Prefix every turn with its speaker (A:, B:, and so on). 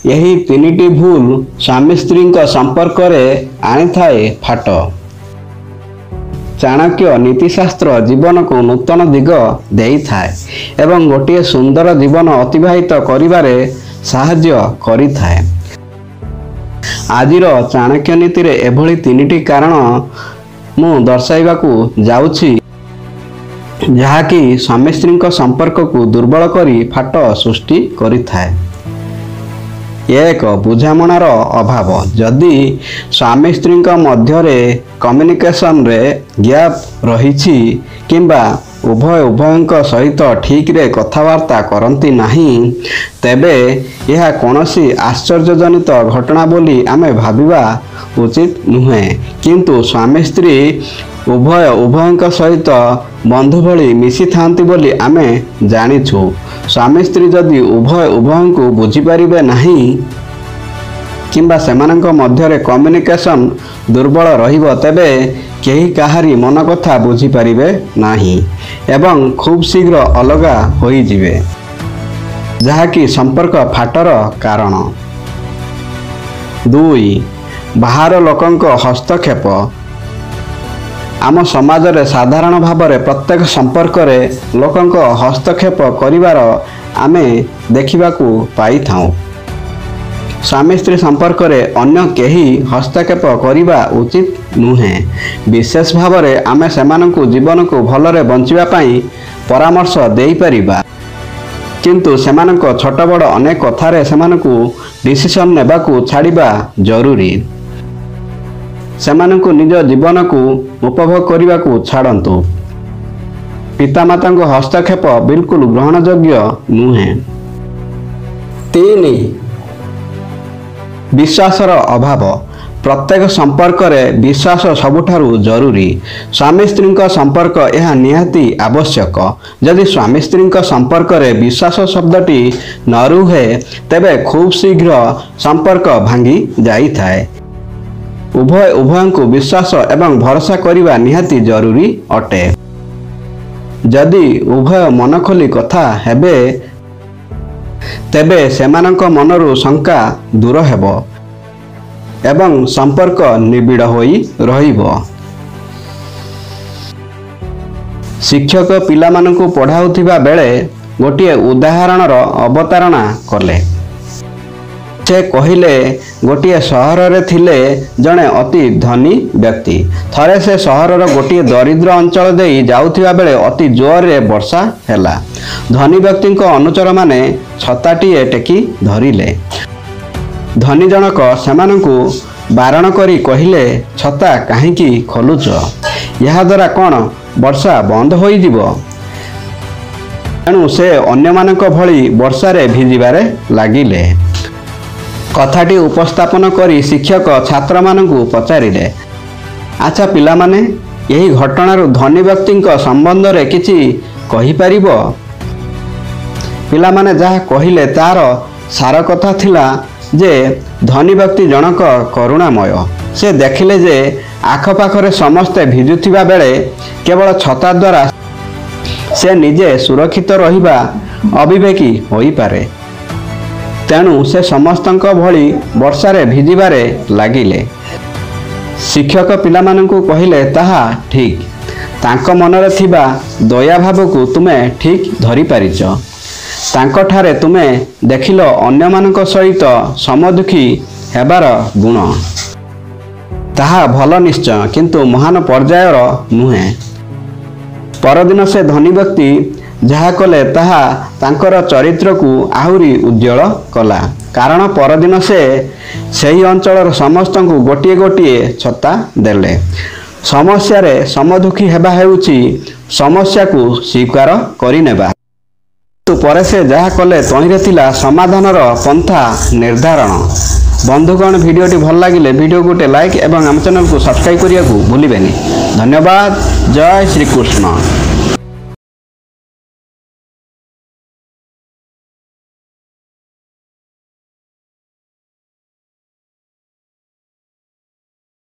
A: यही तीनिटी भूल स्वामी स्त्री संपर्क में आनी थाए फाट। चाणक्य नीतिशास्त्र जीवन को नूतन दिग देई थाए एवं गोटे सुंदर जीवन अतिबाहित करिबारे साहाय्य करि थाए। आजिर चाणक्य नीति रे एभली तीनिटी कारण मु दर्शाइबाकू जाउछि जहाँकि स्वामी स्त्री संपर्क को दुर्बल करी फाट सृष्टि करि थाए। एक बुझामणार अभाव। जदि स्वामी स्त्री मध्य कम्युनिकेशन रे गैप रही किंबा उभय सहित ठीक रे कथबार्ता करती नहीं तेबे यह कौनसी आश्चर्यजनित घटना बोली आमे भाबिबा उचित नुहे। किंतु स्वामी स्त्री उभय सहित बंधु भली मिसी थांती बोली आमे जानिछु। स्वामी स्त्री जदि उभय को बुझी पारिबे नहीं किंबा सेमानंक मध्यरे कम्युनिकेशन दुर्बल रहिबो तेबे केही काहारी मन कथा बुझी पारिबे नाही एवं खूब शीघ्र अलगा होई जिवे जहाँकि संपर्क फाटर कारण। 2 बाहर लोकंक हस्तक्षेप। आम समाज रे साधारण भाव में प्रत्येक संपर्क रे लोकंक हस्तक्षेप करिवार आमे देखिबाकू पाई थाउ। स्वामी स्त्री संपर्क रे अन्य केही हस्तक्षेप करिबा उचित नुहे। विशेष भाव में आमे सेमानंकु जीवन को भलरे बंचिबा पई परामर्श देई परिबा किंतु सेमानंक छोट बड़ अनेक कथारे सेमानंकु डिसिशन नेबाकू छाड़िबा जरूरी। सेमानंकु निज जीवन को उपभोग करने को छाड़न्तु। पितामाता हस्तक्षेप बिल्कुल ग्रहणयोग्य नुहे। 3 विश्वासर अभाव। प्रत्येक संपर्क रे विश्वास सबुठारु जरूरी। स्वामी स्त्री संपर्क यह निहाती आवश्यक। यदि स्वामी स्त्री संपर्क रे विश्वास शब्दटी न रुहे तेबे खूब शीघ्र संपर्क भांगी जाई थाए। उभय को विश्वास एवं भरोसा करिबा निहाती जरूरी अटे। जदि उभय मन खोली कथा हेबे तेबे सेमानंक मनरु शंका दूर हेबो एवं संपर्क निबिड़ होई रहिबो। शिक्षक पिलामानंकु पढ़ाउथिबा बेले गोटिए उदाहरणर अवतारणा कले। से कहिले गोटिए सहर रे थिले जणे अति धनी व्यक्ति। थरे से सहरर गोटिए दरिद्र अंचल देई जाउथिबा बेले अति जोर रे वर्षा हैला। धनी व्यक्ति को अनुचर माने छताटीए टेकी धरिले। धनी जनक सेमानंकु बारण करी कहिले छता काहींकी खोलुच, यहा द्वारा कौन वर्षा बंद होई जिवो। तेणु से अन्य मानक भली वर्षा रे भिजिबारे लागिले। कथाटी उपस्थापन करी शिक्षक छात्र मानंकु पचारिले, अच्छा पिला माने यही घटनार धनी व्यक्ति संबंध रे किछि कहि परिबो। पिला माने जहा कहिले तार सार कथा थिला जे धनी व्यक्ति जनक करुणामय। से देखिले जे आखपाखरे समस्ते भिजुथिबा बेले केवल छता द्वारा से निजे सुरक्षित रहिबा अविवेकी होई पारे। तेणु से समस्तंक भली वर्षारे भिजिबारे लागिले। शिक्षक पिलामानंकु कहिले ताहा ठीक, तांक मनरे थिबा दया भाव को तुमे ठीक धरि पारिच। तांको ठारे तुमे देखिलो अन्य मानक सहित समदुखी हेबार गुण। ताहा भल निश्चय किंतु महान पर्यायर नुहे। परदिन से धनी व्यक्ति जहा कले ताहा तांकर चरित्र को आहुरी उज्जवल कला। कारण परदिन से सही अंचल समस्त को गोटे गोटे छता देले। समस्या रे समदुखी हेबा हेउची समस्या को स्वीकार करिनेबा। तो परे से जहा कले तहिरे थिला समाधानर पंथा निर्धारण। बंधुगण भिडियोटी भल लागिले भिडियो गोटे लाइक एवं आम चैनल को सब्सक्राइब करिया को भूलिबेनी। धन्यवाद। जय श्री कृष्ण।